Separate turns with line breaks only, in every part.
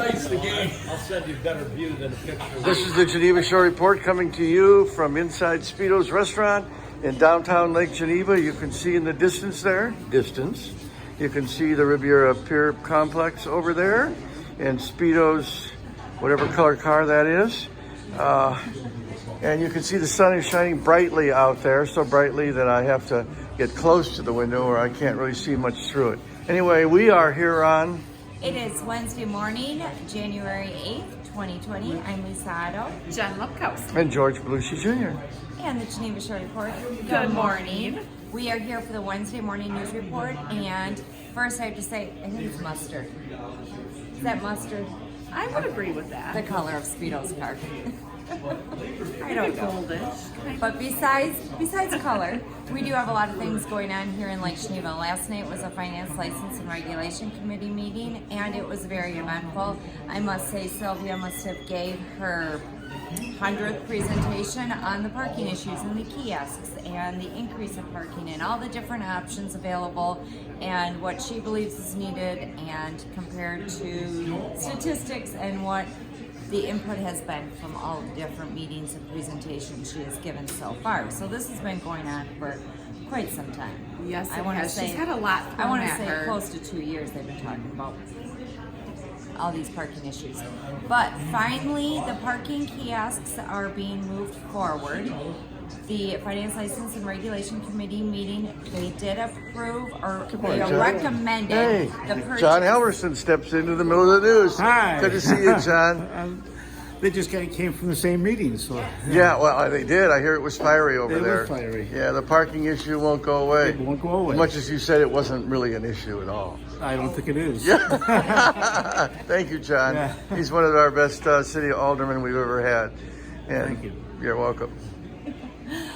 nice, the game. I'll send you a better view than a picture.
This is the Geneva Shore Report coming to you from inside Speedo's restaurant in downtown Lake Geneva. You can see in the distance there, you can see the Riviera Pier complex over there and Speedo's, whatever color car that is. And you can see the sun is shining brightly out there, so brightly that I have to get close to the window or I can't really see much through it. Anyway, we are here on...
It is Wednesday morning, January 8th, 2020. I'm Lisa Otto.
Jen Lupkowski.
And George Belushi Jr.
And the Geneva Shore Report.
Good morning.
We are here for the Wednesday morning news report. And first I have to say, I think it's mustard. Is that mustard?
I would agree with that.
The color of Speedo's car. I don't know.
Goldish.
But besides color, we do have a lot of things going on here in Lake Geneva. Last night was a Finance License and Regulation Committee meeting, and it was very eventful. I must say Sylvia must have gave her 100th presentation on the parking issues and the kiosks and the increase of parking and all the different options available and what she believes is needed and compared to statistics and what the input has been from all the different meetings and presentations she has given so far. So this has been going on for quite some time.
Yes,
I want to say
she's had a lot
I want to
thrown
say
at her.
close to 2 years they've been talking about all these parking issues. But finally, the parking kiosks are being moved forward. The Finance License and Regulation Committee meeting, they did approve or they recommended the purchase.
John Helmerson steps into the middle of the news.
Hi.
Good to see you, John.
They just came from the same meeting, so
Yeah, well, they did. I hear it was fiery over
It was
there.
fiery.
Yeah, the parking issue won't go away.
it won't go away.
As much as you said it wasn't really an issue at all.
I don't think it is.
Thank you, John.
Yeah.
He's one of our best city aldermen we've ever had. And
Thank you.
You're welcome.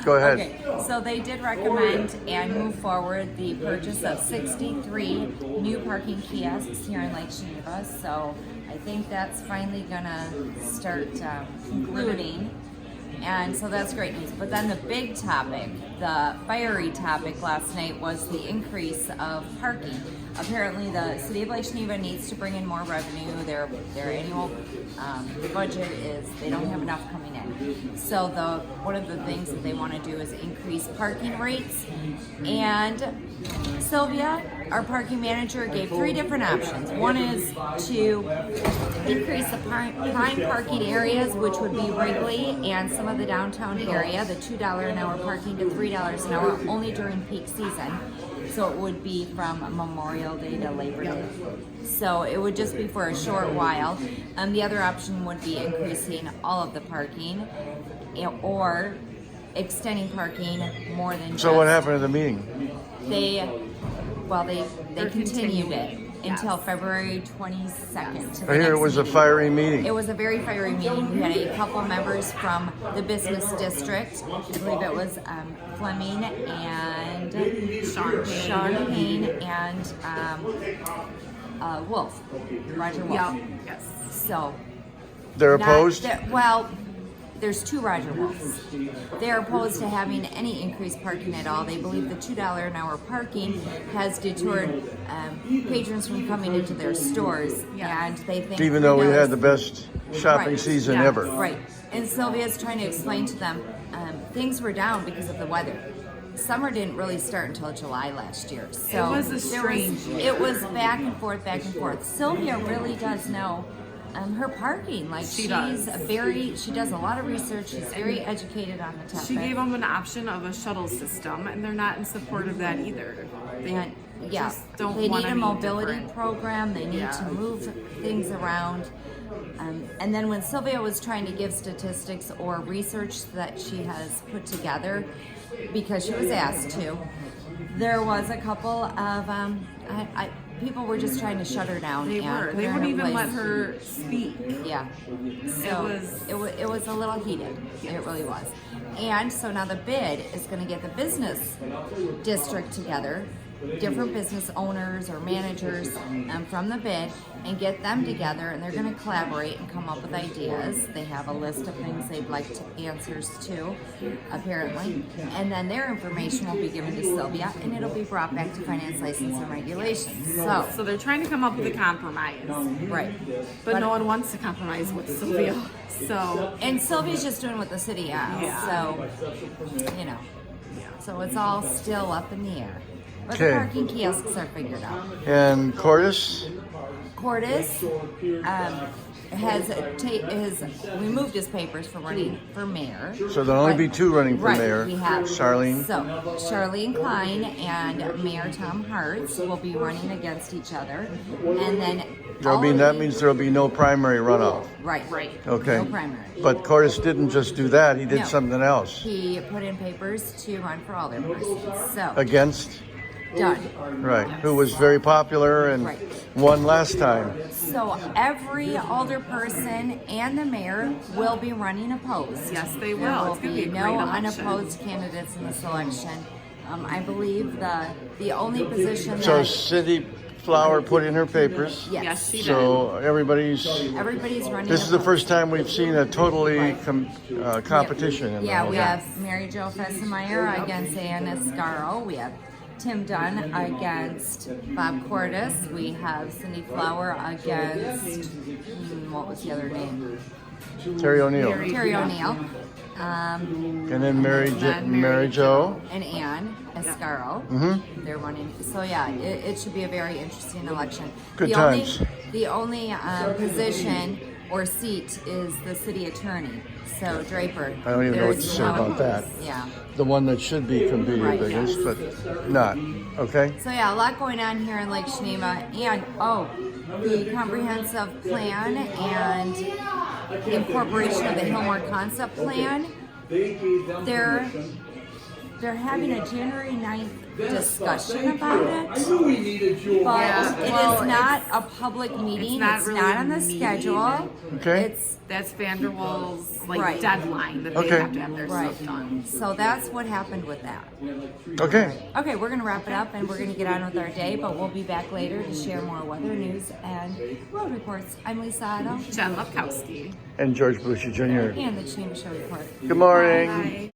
Go ahead.
Okay, so they did recommend and move forward the purchase of 63 new parking kiosks here in Lake Geneva. So I think that's finally gonna start concluding. And so that's great news. But then the big topic, the fiery topic last night was the increase of parking. Apparently the city of Lake Geneva needs to bring in more revenue. Their annual budget is, they don't have enough coming in. So one of the things that they want to do is increase parking rates. And Sylvia, our parking manager, gave 3 different options. One is to increase the prime parking areas, which would be Wrigley and some of the downtown area, the $2 an hour parking to $3 an hour only during peak season. So it would be from Memorial Day to Labor Day. So it would just be for a short while. The other option would be increasing all of the parking or extending parking more than
So what happened at the meeting?
They continued
continuing.
it until February 22nd.
I hear it was a fiery meeting.
It was a very fiery meeting. We had a couple members from the business district. I believe it was Fleming and Sean Payne and Wolf, Roger Wolf.
Yep. Yes.
So
They're opposed?
There's 2 Roger Wolves. They're opposed to having any increased parking at all. They believe the $2 an hour parking has deterred patrons from coming into their stores, and they think
Even though we
$3
had the best shopping
Right.
season
Yeah.
ever.
Right. And Sylvia's trying to explain to them things were down because of the weather. Summer didn't really start until July last year. So
It was a strange year.
It was back and forth, back and forth. Sylvia really does know her parking. Like
She does.
she does a lot of research. She's very educated on the topic.
She gave them an option of a shuttle system, and they're not in support of that either. They just don't
they
want
need a
any
mobility
different.
program. They need to move things around. And then when Sylvia was trying to give statistics or research that she has put together, because she was asked to, there was a couple of people were just trying to shut her down.
They
and
were.
put
They
her in
wouldn't
her
even let
place.
her speak.
Yeah. So it was a little heated. It really was. And so now the bid is going to get the business district together different business owners or managers from the bid and get them together, and they're going to collaborate and come up with ideas. They have a list of things they'd like answers to, apparently, and then their information will be given to Sylvia, and it'll be brought back to Finance, License, and Regulations.
So they're trying to come up with a compromise,
Right.
but no one wants to compromise with Sylvia. So
And Sylvia's just doing what the city asks,
Yeah.
so, you know. So it's all still up in the air. But
Okay.
the parking kiosks are figured out.
And Cordis?
Cordis has removed his papers for running for mayor.
So there'll only be two running for
Right,
mayor.
we have
Charlene?
So Charlene Klein and Mayor Tom Hartz will be running against each other, and then
That means there'll be no primary runoff.
right.
Okay.
No primary.
But Cordis didn't just do that, he did
No.
something else.
He put in papers to run for alderperson. So
Against,
done.
right, who was very popular and
Right.
won last time.
So every alderperson and the mayor will be running opposed.
Yes, they will.
There will
It's gonna
be
be a
no
great election.
unopposed candidates in this election. I believe the only position
So
that
City Flower put in her papers.
yes, she did.
So everybody's,
everybody's running.
this is the
opposed.
first time we've seen a totally competition in the
Yeah,
whole
we
thing.
have Mary Jo Fessemeyer against Anna Scarro. We have Tim Dunn against Bob Cordis. We have Cindy Flower against what was the other name?
Terry O'Neill.
Terry O'Neill.
And then Mary Jo.
And Ann Escaro. They're running. So yeah, it should be a very interesting election.
Good
the
times.
The only position or seat is the city attorney. So Draper.
I don't even know what to
there's
say about that.
Yeah.
The one that should be competing
Right.
biggest, but not. Okay?
So yeah, a lot going on here in Lake Geneva, and the comprehensive plan and the incorporation of the Hillmore concept plan. They're having a January 9th discussion about it, but it is not a public meeting.
not
It's
really
not on the
a meeting.
schedule.
Okay.
That's Vanderwall's
Right.
deadline that
Okay.
they have to have their
Right.
stuff done.
So that's what happened with that.
Okay.
Okay, we're going to wrap it up and we're going to get on with our day, but we'll be back later to share more weather news and road reports. I'm Lisa Otto
Jen Lefkowski.
And George Bushi Jr.
and the Geneva Show Report.
Good morning.
Bye.